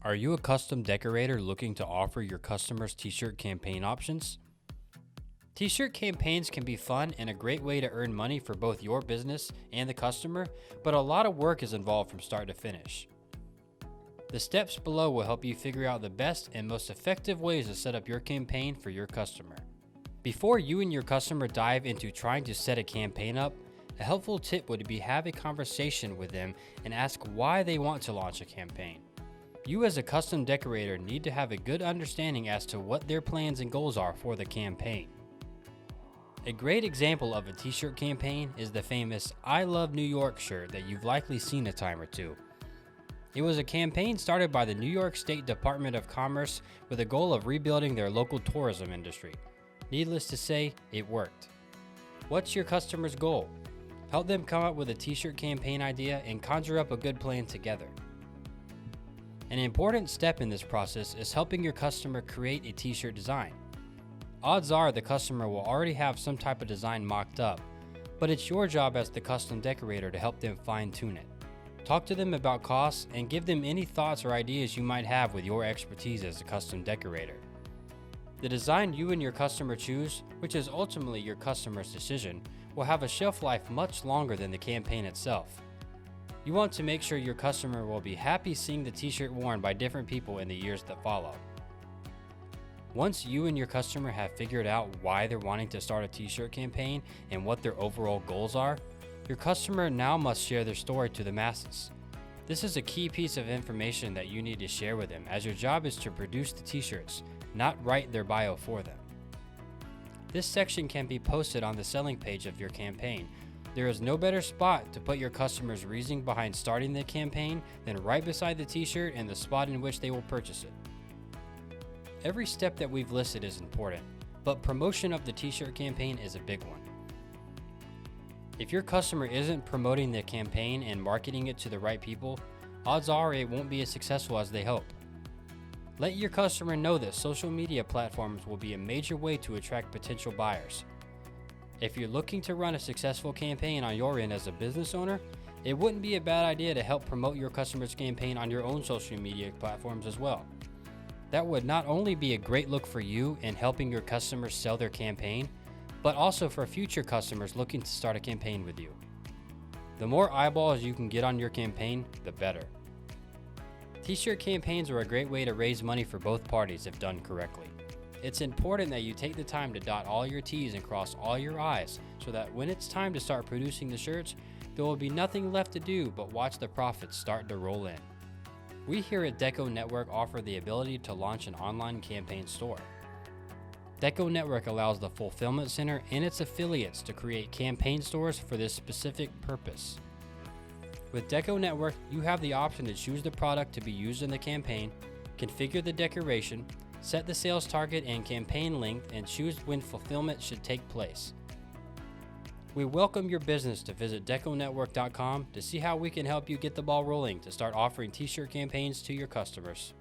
Are you a custom decorator looking to offer your customers t-shirt campaign options? T-shirt campaigns can be fun and a great way to earn money for both your business and the customer, but a lot of work is involved from start to finish. The steps below will help you figure out the best and most effective ways to set up your campaign for your customer. Before you and your customer dive into trying to set a campaign up, a helpful tip would be have a conversation with them and ask why they want to launch a campaign. You as a custom decorator need to have a good understanding as to what their plans and goals are for the campaign. A great example of a t-shirt campaign is the famous I Love New York shirt that you've likely seen a time or two. It was a campaign started by the New York State Department of Commerce with the goal of rebuilding their local tourism industry. Needless to say, it worked. What's your customer's goal? Help them come up with a t-shirt campaign idea and conjure up a good plan together. An important step in this process is helping your customer create a t-shirt design. Odds are the customer will already have some type of design mocked up, but it's your job as the custom decorator to help them fine-tune it. Talk to them about costs and give them any thoughts or ideas you might have with your expertise as a custom decorator. The design you and your customer choose, which is ultimately your customer's decision, will have a shelf life much longer than the campaign itself. You want to make sure your customer will be happy seeing the t-shirt worn by different people in the years that follow. Once you and your customer have figured out why they're wanting to start a t-shirt campaign and what their overall goals are, your customer now must share their story to the masses. This is a key piece of information that you need to share with them, as your job is to produce the t-shirts, not write their bio for them. This section can be posted on the selling page of your campaign. There is no better spot to put your customer's reasoning behind starting the campaign than right beside the t-shirt and the spot in which they will purchase it. Every step that we've listed is important, but promotion of the t-shirt campaign is a big one. If your customer isn't promoting the campaign and marketing it to the right people, odds are it won't be as successful as they hope. Let your customer know that social media platforms will be a major way to attract potential buyers. If you're looking to run a successful campaign on your end as a business owner, it wouldn't be a bad idea to help promote your customer's campaign on your own social media platforms as well. That would not only be a great look for you in helping your customers sell their campaign, but also for future customers looking to start a campaign with you. The more eyeballs you can get on your campaign, the better. T-shirt campaigns are a great way to raise money for both parties if done correctly. It's important that you take the time to dot all your T's and cross all your I's so that when it's time to start producing the shirts, there will be nothing left to do but watch the profits start to roll in. We here at DecoNetwork offer the ability to launch an online campaign store. DecoNetwork allows the fulfillment center and its affiliates to create campaign stores for this specific purpose. With DecoNetwork, you have the option to choose the product to be used in the campaign, configure the decoration, set the sales target and campaign length, and choose when fulfillment should take place. We welcome your business to visit DecoNetwork.com to see how we can help you get the ball rolling to start offering t-shirt campaigns to your customers.